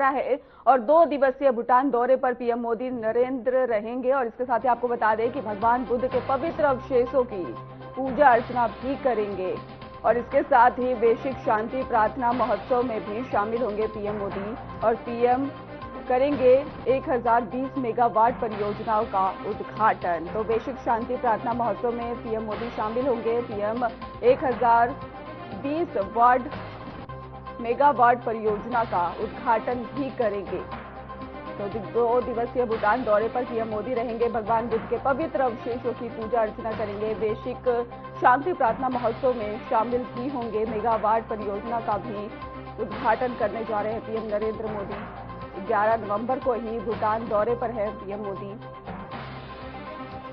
दौरा है और 2 दिवसीय भूटान दौरे पर पीएम मोदी नरेंद्र रहेंगे। और इसके साथ ही आपको बता दें कि भगवान बुद्ध के पवित्र अवशेषों की पूजा अर्चना भी करेंगे और इसके साथ ही वैश्विक शांति प्रार्थना महोत्सव में भी शामिल होंगे पीएम मोदी। और पीएम करेंगे 1020 मेगावाट परियोजनाओं का उद्घाटन। तो वैश्विक शांति प्रार्थना महोत्सव में पीएम मोदी शामिल होंगे। पीएम 1020 मेगावाट परियोजना का उद्घाटन भी करेंगे। तो 2 दिवसीय भूटान दौरे पर पीएम मोदी रहेंगे। भगवान बुद्ध के पवित्र अवशेषों की पूजा अर्चना करेंगे। वैश्विक शांति प्रार्थना महोत्सव में शामिल भी होंगे। मेगावाट परियोजना का भी उद्घाटन करने जा रहे हैं पीएम नरेंद्र मोदी। 11 नवंबर को ही भूटान दौरे पर है पीएम मोदी।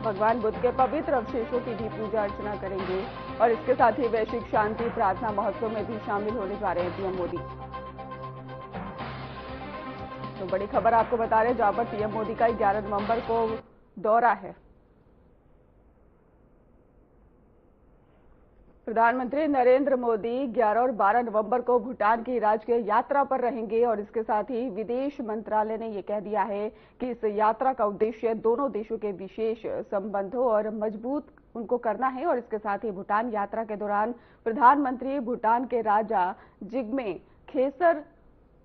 भगवान बुद्ध के पवित्र अवशेषों की भी पूजा अर्चना करेंगे और इसके साथ ही वैश्विक शांति प्रार्थना महोत्सव में भी शामिल होने जा रहे हैं पीएम मोदी। तो बड़ी खबर आपको बता रहे हैं, जहां पर पीएम मोदी का 11 नवंबर को दौरा है। प्रधानमंत्री नरेंद्र मोदी 11 और 12 नवंबर को भूटान की राजकीय यात्रा पर रहेंगे और इसके साथ ही विदेश मंत्रालय ने यह कह दिया है कि इस यात्रा का उद्देश्य दोनों देशों के विशेष संबंधों और मजबूत उनको करना है। और इसके साथ ही भूटान यात्रा के दौरान प्रधानमंत्री भूटान के राजा जिग्मे खेसर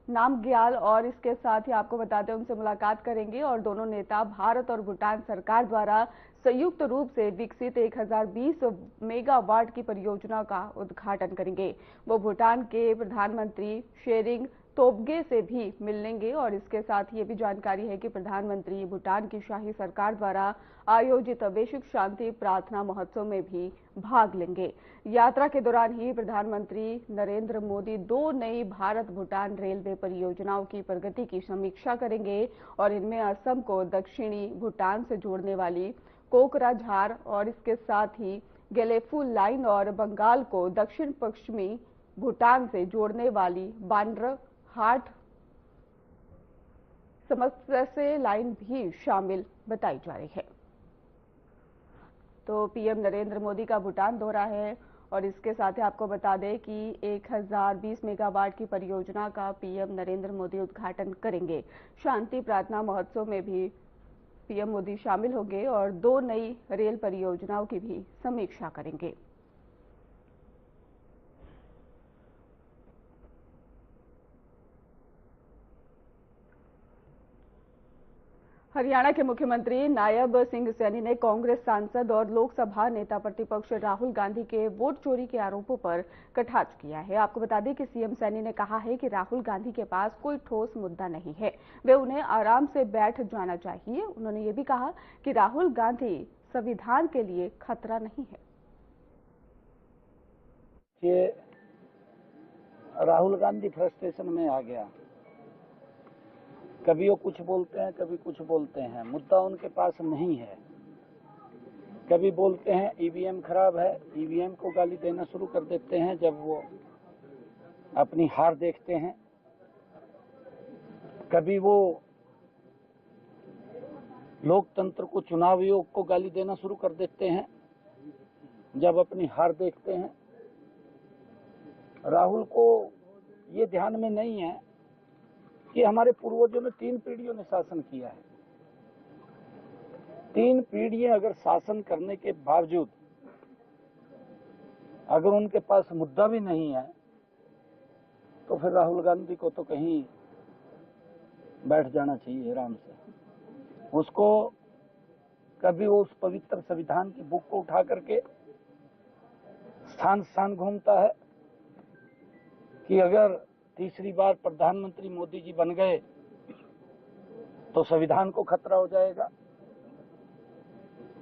नामग्याल और इसके साथ ही आपको बता दें उनसे मुलाकात करेंगे और दोनों नेता भारत और भूटान सरकार द्वारा संयुक्त रूप से विकसित 1020 मेगावाट की परियोजना का उद्घाटन करेंगे। वो भूटान के प्रधानमंत्री शेरिंग तोब्गे से भी मिलेंगे और इसके साथ ये भी जानकारी है कि प्रधानमंत्री भूटान की शाही सरकार द्वारा आयोजित वैश्विक शांति प्रार्थना महोत्सव में भी भाग लेंगे। यात्रा के दौरान ही प्रधानमंत्री नरेंद्र मोदी 2 नई भारत भूटान रेलवे परियोजनाओं की प्रगति की समीक्षा करेंगे और इनमें असम को दक्षिणी भूटान से जोड़ने वाली कोकराझार और इसके साथ ही गेलेफू लाइन और बंगाल को दक्षिण पश्चिमी भूटान से जोड़ने वाली बांद्रा हाट समस्या से लाइन भी शामिल बताई जा रही है। तो पीएम नरेंद्र मोदी का भूटान दौरा है और इसके साथ ही आपको बता दें कि 1020 मेगावाट की परियोजना का पीएम नरेंद्र मोदी उद्घाटन करेंगे। शांति प्रार्थना महोत्सव में भी पीएम मोदी शामिल होंगे और 2 नई रेल परियोजनाओं की भी समीक्षा करेंगे। हरियाणा के मुख्यमंत्री नायब सिंह सैनी ने कांग्रेस सांसद और लोकसभा नेता प्रतिपक्ष राहुल गांधी के वोट चोरी के आरोपों पर कटाक्ष किया है। आपको बता दें कि सीएम सैनी ने कहा है कि राहुल गांधी के पास कोई ठोस मुद्दा नहीं है, वे उन्हें आराम से बैठ जाना चाहिए। उन्होंने ये भी कहा कि राहुल गांधी संविधान के लिए खतरा नहीं है। ये राहुल गांधी फ्रस्ट्रेशन में आ गया, कभी वो कुछ बोलते हैं कभी कुछ बोलते हैं, मुद्दा उनके पास नहीं है। कभी बोलते हैं ईवीएम खराब है, ईवीएम को गाली देना शुरू कर देते हैं जब वो अपनी हार देखते हैं। कभी वो लोकतंत्र को, चुनाव आयोग को गाली देना शुरू कर देते हैं जब अपनी हार देखते हैं। राहुल को ये ध्यान में नहीं है कि हमारे पूर्वजों ने 3 पीढ़ियों ने शासन किया है। 3 पीढ़ियां अगर शासन करने के बावजूद अगर उनके पास मुद्दा भी नहीं है तो फिर राहुल गांधी को तो कहीं बैठ जाना चाहिए आराम से। उसको कभी वो उस पवित्र संविधान की बुक को उठा करके स्थान स्थान घूमता है कि अगर तीसरी बार प्रधानमंत्री मोदी जी बन गए तो संविधान को खतरा हो जाएगा।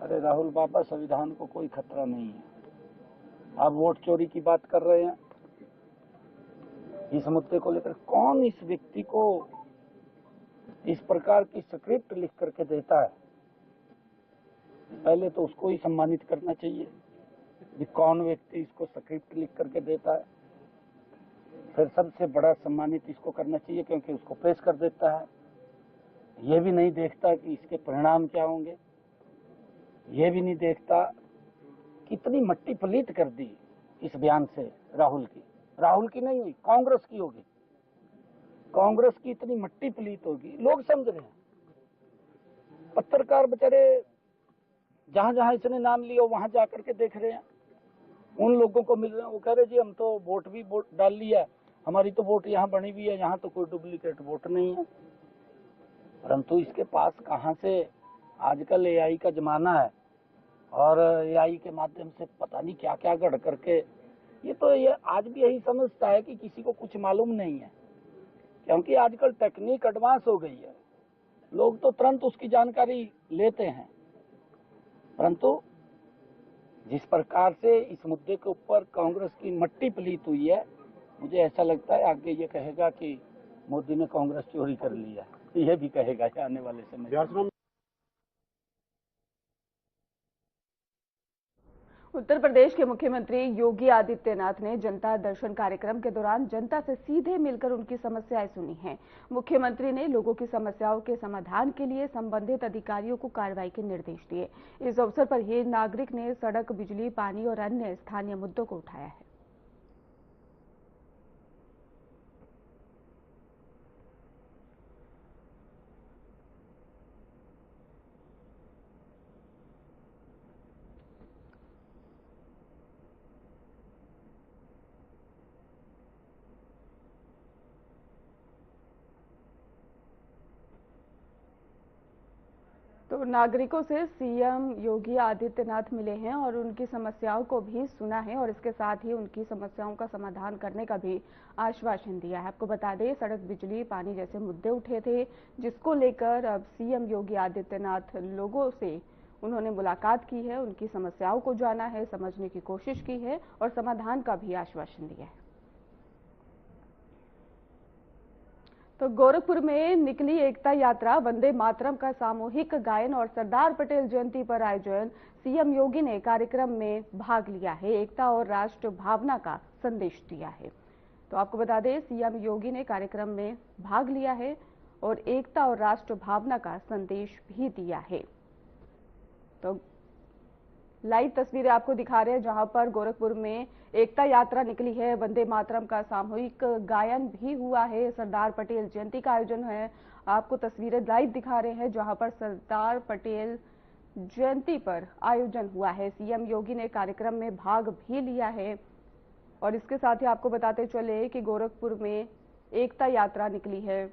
अरे राहुल बाबा, संविधान को कोई खतरा नहीं है। आप वोट चोरी की बात कर रहे हैं, इस मुद्दे को लेकर कौन इस व्यक्ति को इस प्रकार की स्क्रिप्ट लिख करके देता है? पहले तो उसको ही सम्मानित करना चाहिए कि कौन व्यक्ति इसको स्क्रिप्ट लिख करके देता है। फिर सबसे बड़ा सम्मानित इसको करना चाहिए क्योंकि उसको पेश कर देता है। ये भी नहीं देखता कि इसके परिणाम क्या होंगे, ये भी नहीं देखता। कितनी मट्टी पलीत कर दी इस बयान से राहुल की नहीं हुई, कांग्रेस की होगी। कांग्रेस की इतनी मट्टी पलीत होगी, लोग समझ रहे हैं। पत्रकार बेचारे जहां जहां इसने नाम लिया वहां जाकर के देख रहे हैं, उन लोगों को मिल रहे हैं। वो कह रहे जी हम तो वोट भी डाल लिया, हमारी तो वोट यहाँ बनी हुई है, यहाँ तो कोई डुप्लीकेट वोट नहीं है। परंतु इसके पास कहां से, आजकल एआई का जमाना है और एआई के माध्यम से पता नहीं क्या क्या गढ़ करके, ये आज भी यही समझता है कि किसी को कुछ मालूम नहीं है, क्योंकि आजकल टेक्निक एडवांस हो गई है। लोग तो तुरंत उसकी जानकारी लेते हैं, परंतु जिस प्रकार से इस मुद्दे के ऊपर कांग्रेस की मट्टी पलीत हुई है, मुझे ऐसा लगता है आगे ये कहेगा कि मोदी ने कांग्रेस चोरी कर लिया, ये भी कहेगा आने वाले समय। उत्तर प्रदेश के मुख्यमंत्री योगी आदित्यनाथ ने जनता दर्शन कार्यक्रम के दौरान जनता से सीधे मिलकर उनकी समस्याएं सुनी हैं। मुख्यमंत्री ने लोगों की समस्याओं के समाधान के लिए संबंधित अधिकारियों को कार्रवाई के निर्देश दिए। इस अवसर पर ही नागरिक ने सड़क, बिजली, पानी और अन्य स्थानीय मुद्दों को उठाया है। तो नागरिकों से सीएम योगी आदित्यनाथ मिले हैं और उनकी समस्याओं को भी सुना है और इसके साथ ही उनकी समस्याओं का समाधान करने का भी आश्वासन दिया है। आपको बता दें, सड़क, बिजली, पानी जैसे मुद्दे उठे थे, जिसको लेकर अब सीएम योगी आदित्यनाथ लोगों से उन्होंने मुलाकात की है, उनकी समस्याओं को जाना है, समझने की कोशिश की है और समाधान का भी आश्वासन दिया है। तो गोरखपुर में निकली एकता यात्रा, वंदे मातरम का सामूहिक गायन और सरदार पटेल जयंती पर आयोजन। सीएम योगी ने कार्यक्रम में भाग लिया है, एकता और राष्ट्र भावना का संदेश दिया है। तो आपको बता दें, सीएम योगी ने कार्यक्रम में भाग लिया है और एकता और राष्ट्र भावना का संदेश भी दिया है। तो लाइव तस्वीरें आपको दिखा रहे हैं, जहां पर गोरखपुर में एकता यात्रा निकली है, वंदे मातरम का सामूहिक गायन भी हुआ है, सरदार पटेल जयंती का आयोजन है। आपको तस्वीरें लाइव दिखा रहे हैं, जहां पर सरदार पटेल जयंती पर आयोजन हुआ है। सीएम योगी ने कार्यक्रम में भाग भी लिया है और इसके साथ ही आपको बताते चले कि गोरखपुर में एकता यात्रा निकली है,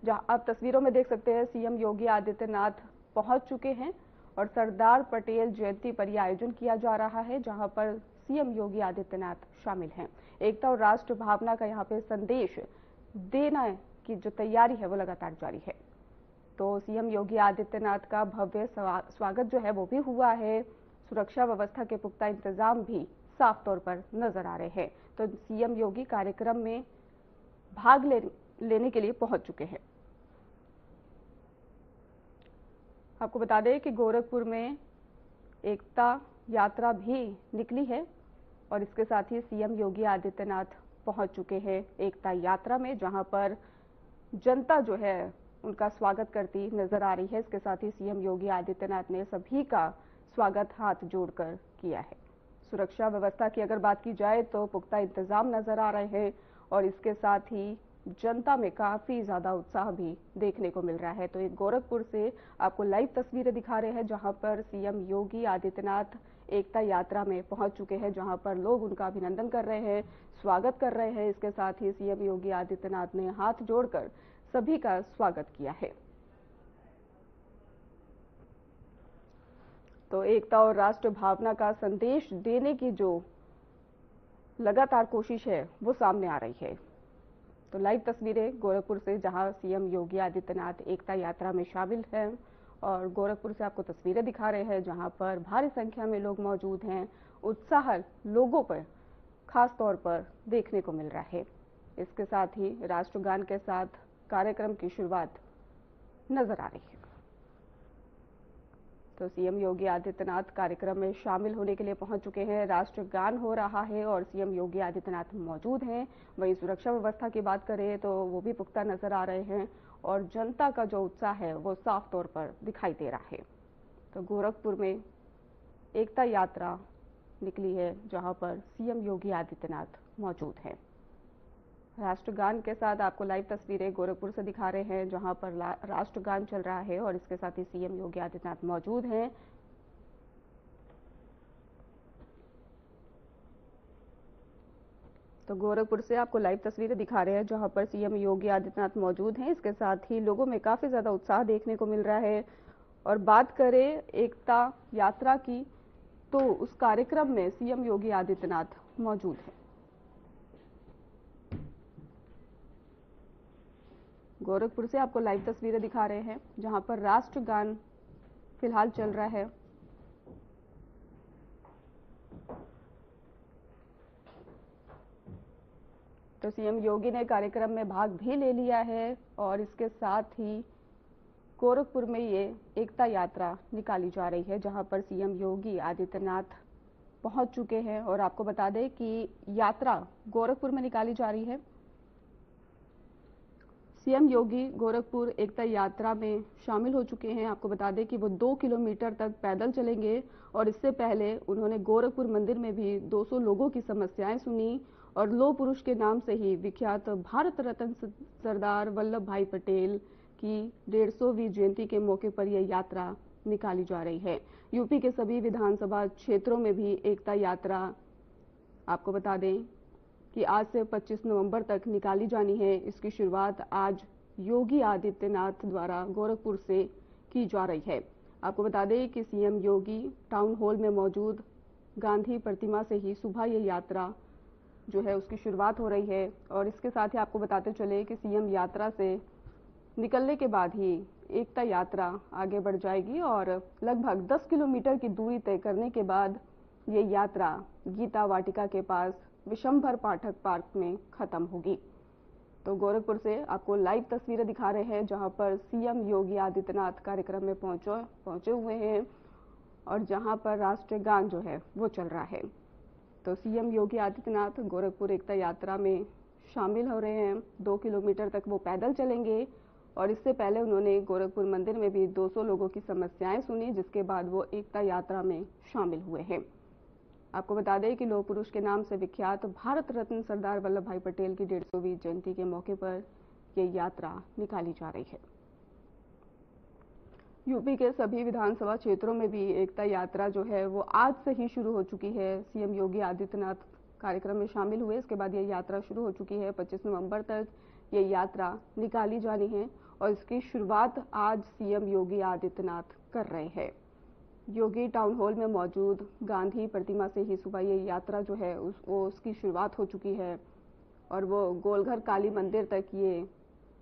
जहां आप तस्वीरों में देख सकते हैं सीएम योगी आदित्यनाथ पहुंच चुके हैं और सरदार पटेल जयंती पर यह आयोजन किया जा रहा है, जहां पर सीएम योगी आदित्यनाथ शामिल हैं। एकता और राष्ट्र भावना का यहां पे संदेश देना की जो तैयारी है वो लगातार जारी है। तो सीएम योगी आदित्यनाथ का भव्य स्वागत जो है वो भी हुआ है। सुरक्षा व्यवस्था के पुख्ता इंतजाम भी साफ तौर पर नजर आ रहे हैं। तो सीएम योगी कार्यक्रम में भाग लेने के लिए पहुंच चुके हैं। आपको बता दें कि गोरखपुर में एकता यात्रा भी निकली है और इसके साथ ही सीएम योगी आदित्यनाथ पहुंच चुके हैं एकता यात्रा में, जहां पर जनता जो है उनका स्वागत करती नजर आ रही है। इसके साथ ही सीएम योगी आदित्यनाथ ने सभी का स्वागत हाथ जोड़कर किया है। सुरक्षा व्यवस्था की अगर बात की जाए तो पुख्ता इंतजाम नजर आ रहे हैं और इसके साथ ही जनता में काफी ज्यादा उत्साह भी देखने को मिल रहा है। तो एक गोरखपुर से आपको लाइव तस्वीरें दिखा रहे हैं, जहां पर सीएम योगी आदित्यनाथ एकता यात्रा में पहुंच चुके हैं, जहां पर लोग उनका अभिनंदन कर रहे हैं, स्वागत कर रहे हैं। इसके साथ ही सीएम योगी आदित्यनाथ ने हाथ जोड़कर सभी का स्वागत किया है। तो एकता और राष्ट्र भावना का संदेश देने की जो लगातार कोशिश है वो सामने आ रही है। तो लाइव तस्वीरें गोरखपुर से, जहां सीएम योगी आदित्यनाथ एकता यात्रा में शामिल हैं और गोरखपुर से आपको तस्वीरें दिखा रहे हैं, जहां पर भारी संख्या में लोग मौजूद हैं। उत्साह लोगों पर खास तौर पर देखने को मिल रहा है। इसके साथ ही राष्ट्रगान के साथ कार्यक्रम की शुरुआत नजर आ रही है। तो सीएम योगी आदित्यनाथ कार्यक्रम में शामिल होने के लिए पहुंच चुके हैं। राष्ट्रगान हो रहा है और सीएम योगी आदित्यनाथ मौजूद हैं। वहीं सुरक्षा व्यवस्था की बात करें तो वो भी पुख्ता नजर आ रहे हैं और जनता का जो उत्साह है वो साफ तौर पर दिखाई दे रहा है। तो गोरखपुर में एकता यात्रा निकली है, जहां पर सीएम योगी आदित्यनाथ मौजूद हैं। राष्ट्रगान के साथ आपको लाइव तस्वीरें गोरखपुर से दिखा रहे हैं, जहां पर राष्ट्रगान चल रहा है और इसके साथ ही सीएम योगी आदित्यनाथ मौजूद हैं। तो गोरखपुर से आपको लाइव तस्वीरें दिखा रहे हैं, जहां पर सीएम योगी आदित्यनाथ मौजूद हैं। इसके साथ ही लोगों में काफी ज्यादा उत्साह देखने को मिल रहा है। और बात करें एकता यात्रा की, तो उस कार्यक्रम में सीएम योगी आदित्यनाथ मौजूद हैं। गोरखपुर से आपको लाइव तस्वीरें दिखा रहे हैं, जहां पर राष्ट्रगान फिलहाल चल रहा है। तो सीएम योगी ने कार्यक्रम में भाग भी ले लिया है और इसके साथ ही गोरखपुर में ये एकता यात्रा निकाली जा रही है, जहां पर सीएम योगी आदित्यनाथ पहुंच चुके हैं। और आपको बता दें कि यात्रा गोरखपुर में निकाली जा रही है। सीएम योगी गोरखपुर एकता यात्रा में शामिल हो चुके हैं। आपको बता दें कि वो 2 किलोमीटर तक पैदल चलेंगे और इससे पहले उन्होंने गोरखपुर मंदिर में भी 200 लोगों की समस्याएं सुनी और लौह पुरुष के नाम से ही विख्यात भारत रत्न सरदार वल्लभ भाई पटेल की 150वीं जयंती के मौके पर यह यात्रा निकाली जा रही है। यूपी के सभी विधानसभा क्षेत्रों में भी एकता यात्रा आपको बता दें कि आज से 25 नवंबर तक निकाली जानी है। इसकी शुरुआत आज योगी आदित्यनाथ द्वारा गोरखपुर से की जा रही है। आपको बता दें कि सीएम योगी टाउन हॉल में मौजूद गांधी प्रतिमा से ही सुबह यह यात्रा जो है उसकी शुरुआत हो रही है। और इसके साथ ही आपको बताते चले कि सीएम यात्रा से निकलने के बाद ही एकता यात्रा आगे बढ़ जाएगी और लगभग 10 किलोमीटर की दूरी तय करने के बाद ये यात्रा गीता वाटिका के पास विशंभर पाठक पार्क में खत्म होगी। तो गोरखपुर से आपको लाइव तस्वीरें दिखा रहे हैं, जहां पर सीएम योगी आदित्यनाथ कार्यक्रम में पहुंचे हुए हैं और जहां पर राष्ट्रीय गान जो है वो चल रहा है। तो सीएम योगी आदित्यनाथ गोरखपुर एकता यात्रा में शामिल हो रहे हैं। 2 किलोमीटर तक वो पैदल चलेंगे और इससे पहले उन्होंने गोरखपुर मंदिर में भी 200 लोगों की समस्याएं सुनी, जिसके बाद वो एकता यात्रा में शामिल हुए हैं। आपको बता दें कि लौह पुरुष के नाम से विख्यात भारत रत्न सरदार वल्लभ भाई पटेल की 150वीं जयंती के मौके पर यह यात्रा निकाली जा रही है। यूपी के सभी विधानसभा क्षेत्रों में भी एकता यात्रा जो है वो आज से ही शुरू हो चुकी है। सीएम योगी आदित्यनाथ कार्यक्रम में शामिल हुए, इसके बाद यह यात्रा शुरू हो चुकी है। 25 नवंबर तक ये यात्रा निकाली जानी है और इसकी शुरुआत आज सीएम योगी आदित्यनाथ कर रहे हैं। योगी टाउन हॉल में मौजूद गांधी प्रतिमा से ही सुबह ये यात्रा जो है उसकी शुरुआत हो चुकी है और वो गोलघर काली मंदिर तक ये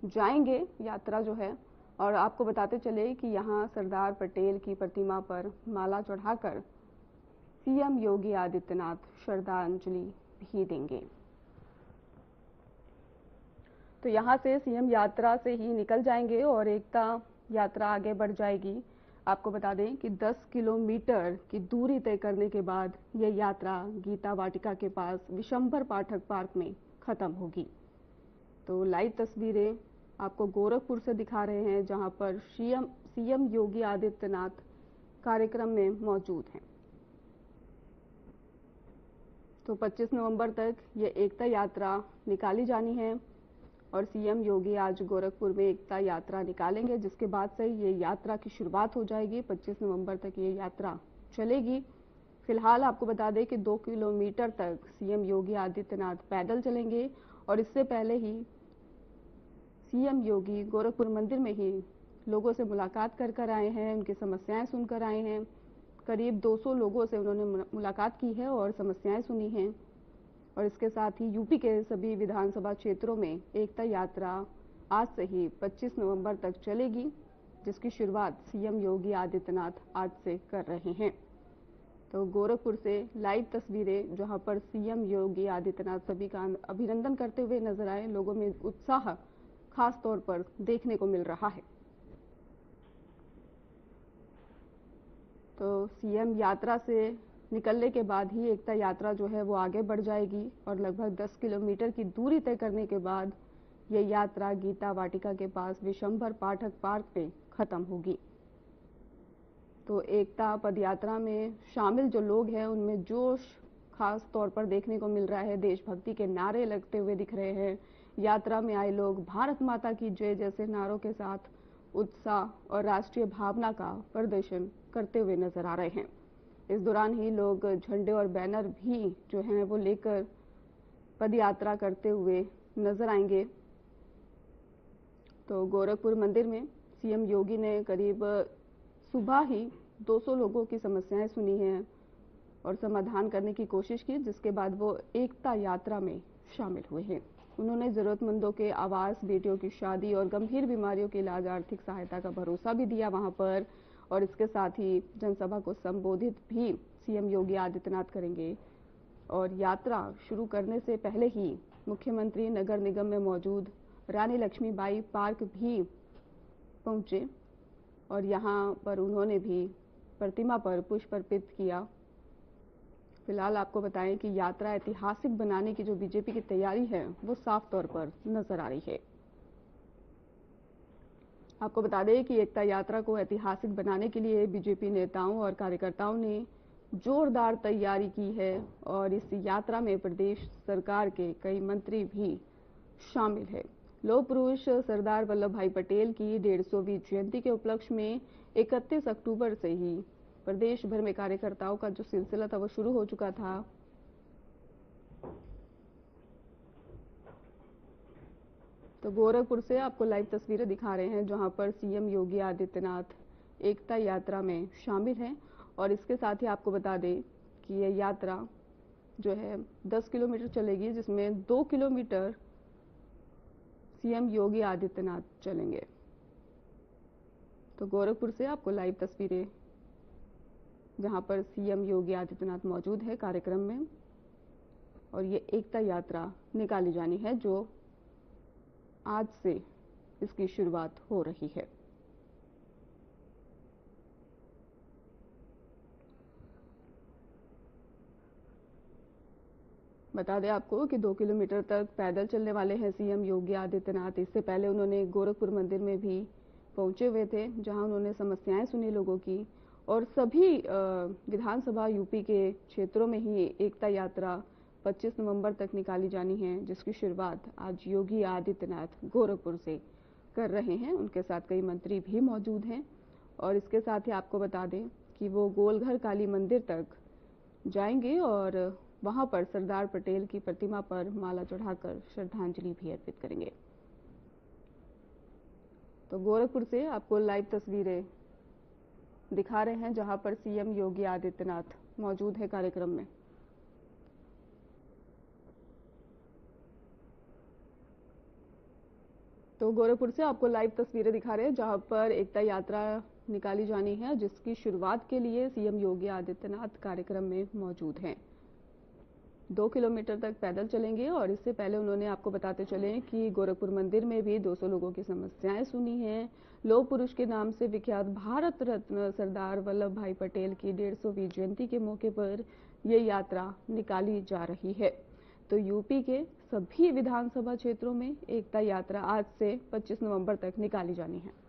जाएंगे यात्रा जो है। और आपको बताते चले कि यहाँ सरदार पटेल की प्रतिमा पर माला चढ़ाकर सीएम योगी आदित्यनाथ श्रद्धांजलि भी देंगे। तो यहाँ से सीएम यात्रा से ही निकल जाएंगे और एकता यात्रा आगे बढ़ जाएगी। आपको बता दें कि 10 किलोमीटर की दूरी तय करने के बाद यह यात्रा गीता वाटिका के पास विशंभर पाठक पार्क में खत्म होगी। तो लाइव तस्वीरें आपको गोरखपुर से दिखा रहे हैं, जहां पर सीएम योगी आदित्यनाथ कार्यक्रम में मौजूद हैं। तो 25 नवंबर तक ये एकता यात्रा निकाली जानी है और सीएम योगी आज गोरखपुर में एकता यात्रा निकालेंगे, जिसके बाद से ये यात्रा की शुरुआत हो जाएगी। 25 नवंबर तक ये यात्रा चलेगी। फिलहाल आपको बता दें कि 2 किलोमीटर तक सीएम योगी आदित्यनाथ पैदल चलेंगे और इससे पहले ही सीएम योगी गोरखपुर मंदिर में ही लोगों से मुलाकात कर आए हैं, उनकी समस्याएं सुनकर आए हैं। करीब 200 लोगों से उन्होंने मुलाकात की है और समस्याएं सुनी हैं। और इसके साथ ही यूपी के सभी विधानसभा क्षेत्रों में एकता यात्रा आज से ही 25 नवंबर तक चलेगी, जिसकी शुरुआत सीएम योगी आदित्यनाथ आज से कर रहे हैं। तो गोरखपुर से लाइव तस्वीरें, जहां पर सीएम योगी आदित्यनाथ सभी का अभिनंदन करते हुए नजर आए। लोगों में उत्साह खास तौर पर देखने को मिल रहा है। तो सीएम यात्रा से निकलने के बाद ही एकता यात्रा जो है वो आगे बढ़ जाएगी और लगभग 10 किलोमीटर की दूरी तय करने के बाद ये यात्रा गीता वाटिका के पास विशंभर पाठक पार्क पे खत्म होगी। तो एकता पदयात्रा में शामिल जो लोग हैं उनमें जोश खास तौर पर देखने को मिल रहा है। देशभक्ति के नारे लगते हुए दिख रहे हैं। यात्रा में आए लोग भारत माता की जय जैसे नारों के साथ उत्साह और राष्ट्रीय भावना का प्रदर्शन करते हुए नजर आ रहे हैं। इस दौरान ही लोग झंडे और बैनर भी जो हैं वो लेकर पद यात्रा करते हुए नजर आएंगे। तो गोरखपुर मंदिर में सीएम योगी ने करीब सुबह ही 200 लोगों की समस्याएं सुनी हैं और समाधान करने की कोशिश की, जिसके बाद वो एकता यात्रा में शामिल हुए हैं। उन्होंने जरूरतमंदों के आवास, बेटियों की शादी और गंभीर बीमारियों के इलाज, आर्थिक सहायता का भरोसा भी दिया वहां पर। और इसके साथ ही जनसभा को संबोधित भी सीएम योगी आदित्यनाथ करेंगे। और यात्रा शुरू करने से पहले ही मुख्यमंत्री नगर निगम में मौजूद रानी लक्ष्मीबाई पार्क भी पहुंचे और यहां पर उन्होंने भी प्रतिमा पर पुष्प अर्पित किया। फिलहाल आपको बताएं कि यात्रा ऐतिहासिक बनाने की जो बीजेपी की तैयारी है वो साफ तौर पर नजर आ रही है। आपको बता दें कि एकता यात्रा को ऐतिहासिक बनाने के लिए बीजेपी नेताओं और कार्यकर्ताओं ने जोरदार तैयारी की है और इस यात्रा में प्रदेश सरकार के कई मंत्री भी शामिल है। लौह पुरुष सरदार वल्लभ भाई पटेल की 150वीं जयंती के उपलक्ष्य में 31 अक्टूबर से ही प्रदेश भर में कार्यकर्ताओं का जो सिलसिला था वो शुरू हो चुका था। तो गोरखपुर से आपको लाइव तस्वीरें दिखा रहे हैं जहां पर सीएम योगी आदित्यनाथ एकता यात्रा में शामिल हैं। और इसके साथ ही आपको बता दें कि यह यात्रा जो है 10 किलोमीटर चलेगी, जिसमें 2 किलोमीटर सीएम योगी आदित्यनाथ चलेंगे। तो गोरखपुर से आपको लाइव तस्वीरें जहां पर सीएम योगी आदित्यनाथ मौजूद है कार्यक्रम में और ये एकता यात्रा निकाली जानी है जो आज से इसकी शुरुआत हो रही है। बता दें आपको कि 2 किलोमीटर तक पैदल चलने वाले हैं सीएम योगी आदित्यनाथ। इससे पहले उन्होंने गोरखपुर मंदिर में भी पहुंचे हुए थे जहां उन्होंने समस्याएं सुनी लोगों की और सभी विधानसभा यूपी के क्षेत्रों में ही एकता यात्रा 25 नवंबर तक निकाली जानी है, जिसकी शुरुआत आज योगी आदित्यनाथ गोरखपुर से कर रहे हैं। उनके साथ कई मंत्री भी मौजूद हैं और इसके साथ ही आपको बता दें कि वो गोलघर काली मंदिर तक जाएंगे और वहां पर सरदार पटेल की प्रतिमा पर माला चढ़ाकर श्रद्धांजलि भी अर्पित करेंगे। तो गोरखपुर से आपको लाइव तस्वीरें दिखा रहे हैं जहां पर सीएम योगी आदित्यनाथ मौजूद है कार्यक्रम में। तो गोरखपुर से आपको लाइव तस्वीरें दिखा रहे हैं जहां पर एकता यात्रा निकाली जानी है, जिसकी शुरुआत के लिए सीएम योगी आदित्यनाथ कार्यक्रम में मौजूद हैं। 2 किलोमीटर तक पैदल चलेंगे और इससे पहले उन्होंने आपको बताते चले कि गोरखपुर मंदिर में भी 200 लोगों की समस्याएं सुनी हैं। लौह पुरुष के नाम से विख्यात भारत रत्न सरदार वल्लभ भाई पटेल की 150वीं जयंती के मौके पर ये यात्रा निकाली जा रही है। तो यूपी के सभी विधानसभा क्षेत्रों में एकता यात्रा आज से 25 नवंबर तक निकाली जानी है।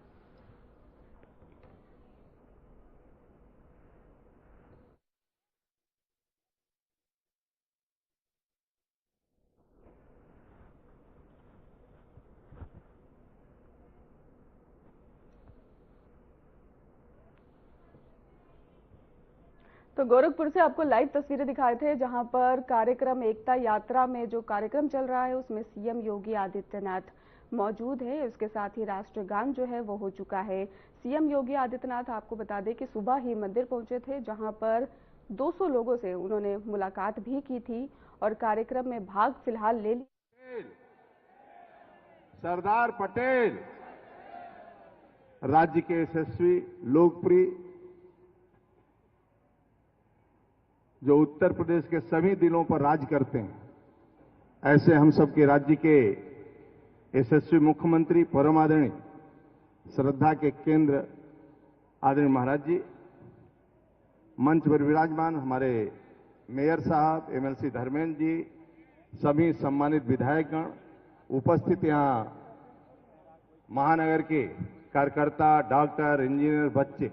तो गोरखपुर से आपको लाइव तस्वीरें दिखाए थे जहां पर कार्यक्रम एकता यात्रा में जो कार्यक्रम चल रहा है उसमें सीएम योगी आदित्यनाथ मौजूद है। इसके साथ ही राष्ट्रगान जो है वो हो चुका है। सीएम योगी आदित्यनाथ आपको बता दें कि सुबह ही मंदिर पहुंचे थे जहां पर 200 लोगों से उन्होंने मुलाकात भी की थी और कार्यक्रम में भाग फिलहाल ले लिया। सरदार पटेल राज्य के यशस्वी, लोकप्रिय, जो उत्तर प्रदेश के सभी दिलों पर राज करते हैं, ऐसे हम सबके राज्य के यशस्वी मुख्यमंत्री, परम आदरणीय, श्रद्धा के केंद्र आदरणीय महाराज जी, मंच पर विराजमान हमारे मेयर साहब, एमएलसी धर्मेंद्र जी, सभी सम्मानित विधायकगण, उपस्थित यहां महानगर के कार्यकर्ता, डॉक्टर, इंजीनियर, बच्चे,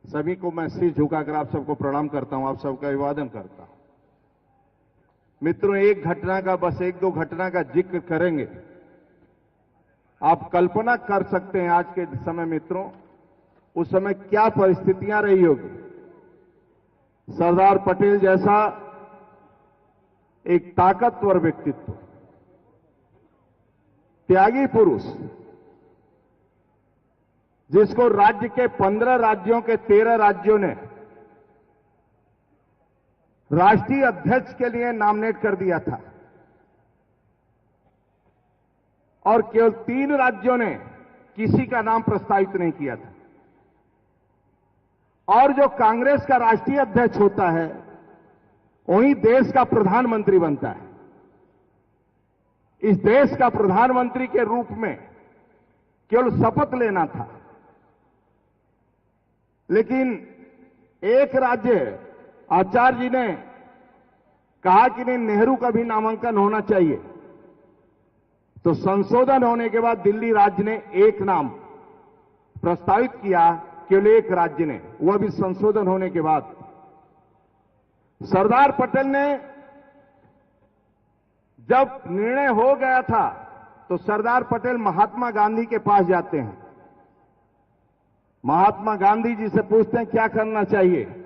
सभी को मैं सिर झुकाकर आप सबको प्रणाम करता हूं, आप सबका अभिवादन करता हूं। मित्रों, एक घटना का, बस एक दो घटना का जिक्र करेंगे। आप कल्पना कर सकते हैं आज के समय मित्रों, उस समय क्या परिस्थितियां रही होगी। सरदार पटेल जैसा एक ताकतवर व्यक्तित्व, त्यागी पुरुष, जिसको राज्य के 15 राज्यों के 13 राज्यों ने राष्ट्रीय अध्यक्ष के लिए नॉमिनेट कर दिया था और केवल 3 राज्यों ने किसी का नाम प्रस्तावित नहीं किया था। और जो कांग्रेस का राष्ट्रीय अध्यक्ष होता है वही देश का प्रधानमंत्री बनता है। इस देश का प्रधानमंत्री के रूप में केवल शपथ लेना था, लेकिन एक राज्य आचार्य जी ने कहा कि नहीं, नेहरू का भी नामांकन होना चाहिए। तो संशोधन होने के बाद दिल्ली राज्य ने एक नाम प्रस्तावित किया, केवल एक राज्य ने, वह भी संशोधन होने के बाद। सरदार पटेल ने जब निर्णय हो गया था तो सरदार पटेल महात्मा गांधी के पास जाते हैं। महात्मा गांधी जी से पूछते हैं क्या करना चाहिए।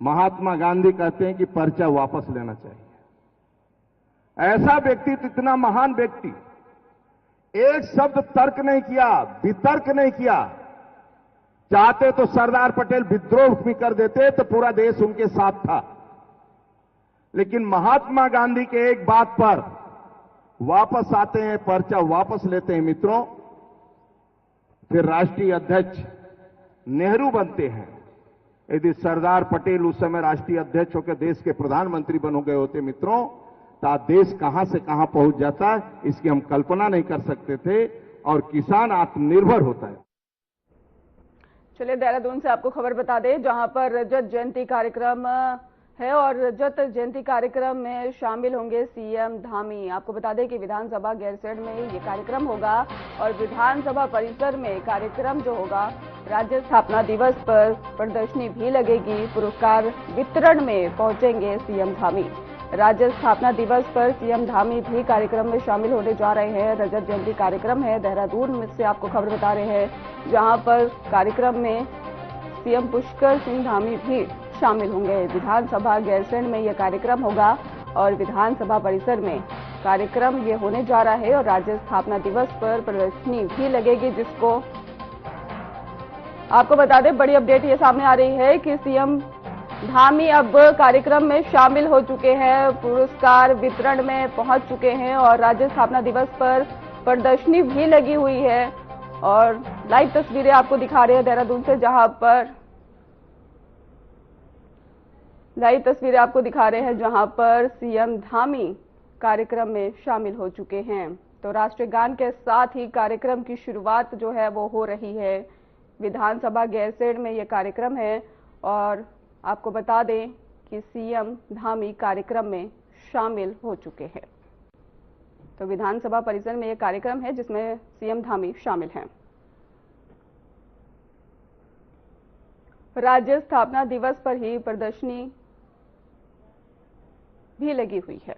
महात्मा गांधी कहते हैं कि पर्चा वापस लेना चाहिए। ऐसा व्यक्तित्व, इतना महान व्यक्ति, एक शब्द तर्क नहीं किया, वितर्क नहीं किया। चाहते तो सरदार पटेल विद्रोह भी कर देते तो पूरा देश उनके साथ था, लेकिन महात्मा गांधी के एक बात पर वापस आते हैं, पर्चा वापस लेते हैं मित्रों। फिर राष्ट्रीय अध्यक्ष नेहरू बनते हैं। यदि सरदार पटेल उस समय राष्ट्रीय अध्यक्ष होकर देश के प्रधानमंत्री बन गए होते मित्रों, तो देश कहां से कहां पहुंच जाता, इसकी हम कल्पना नहीं कर सकते थे, और किसान आत्मनिर्भर होता है। चलिए देहरादून से आपको खबर बता दें, जहां पर रजत जयंती कार्यक्रम है और रजत जयंती कार्यक्रम में शामिल होंगे सीएम धामी। आपको बता दें कि विधानसभा गैरसैंण में ये कार्यक्रम होगा और विधानसभा परिसर में कार्यक्रम जो होगा, राज्य स्थापना दिवस पर प्रदर्शनी भी लगेगी। पुरस्कार वितरण में पहुंचेंगे सीएम धामी। राज्य स्थापना दिवस पर सीएम धामी भी कार्यक्रम में शामिल होने जा रहे हैं। रजत जयंती कार्यक्रम है, देहरादून में से आपको खबर बता रहे हैं, जहां पर कार्यक्रम में सीएम पुष्कर सिंह धामी भी शामिल होंगे। विधानसभा गैरसैंण में यह कार्यक्रम होगा और विधानसभा परिसर में कार्यक्रम ये होने जा रहा है और राज्य स्थापना दिवस पर प्रदर्शनी भी लगेगी, जिसको आपको बता दें बड़ी अपडेट ये सामने आ रही है कि सीएम धामी अब कार्यक्रम में शामिल हो चुके हैं, पुरस्कार वितरण में पहुंच चुके हैं और राज्य स्थापना दिवस पर प्रदर्शनी भी लगी हुई है। और लाइव तस्वीरें आपको दिखा रहे हैं देहरादून से, जहां पर सीएम धामी कार्यक्रम में शामिल हो चुके हैं। तो राष्ट्रीय गान के साथ ही कार्यक्रम की शुरुआत जो है वो हो रही है। विधानसभा गैरसैंण में यह कार्यक्रम है और आपको बता दें कि सीएम धामी कार्यक्रम में शामिल हो चुके हैं। तो विधानसभा परिसर में यह कार्यक्रम है जिसमें सीएम धामी शामिल हैं। राज्य स्थापना दिवस पर ही प्रदर्शनी भी लगी हुई है।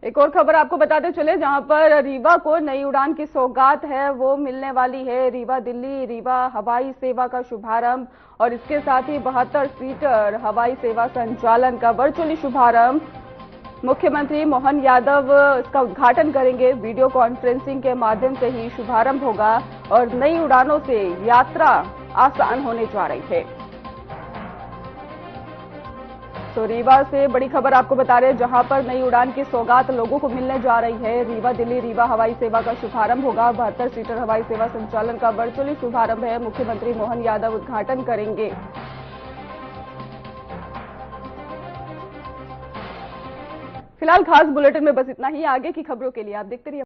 एक और खबर आपको बताते चले, जहां पर रीवा को नई उड़ान की सौगात है वो मिलने वाली है। रीवा दिल्ली रीवा हवाई सेवा का शुभारंभ और इसके साथ ही 72 सीटर हवाई सेवा संचालन का वर्चुअली शुभारंभ। मुख्यमंत्री मोहन यादव इसका उद्घाटन करेंगे। वीडियो कॉन्फ्रेंसिंग के माध्यम से ही शुभारंभ होगा और नई उड़ानों से यात्रा आसान होने जा रही है। तो रीवा से बड़ी खबर आपको बता रहे हैं, जहां पर नई उड़ान की सौगात लोगों को मिलने जा रही है। रीवा दिल्ली रीवा हवाई सेवा का शुभारंभ होगा। 72 सीटर हवाई सेवा संचालन का वर्चुअली शुभारंभ है। मुख्यमंत्री मोहन यादव उद्घाटन करेंगे। फिलहाल खास बुलेटिन में बस इतना ही। आगे की खबरों के लिए आप देखते रहिए।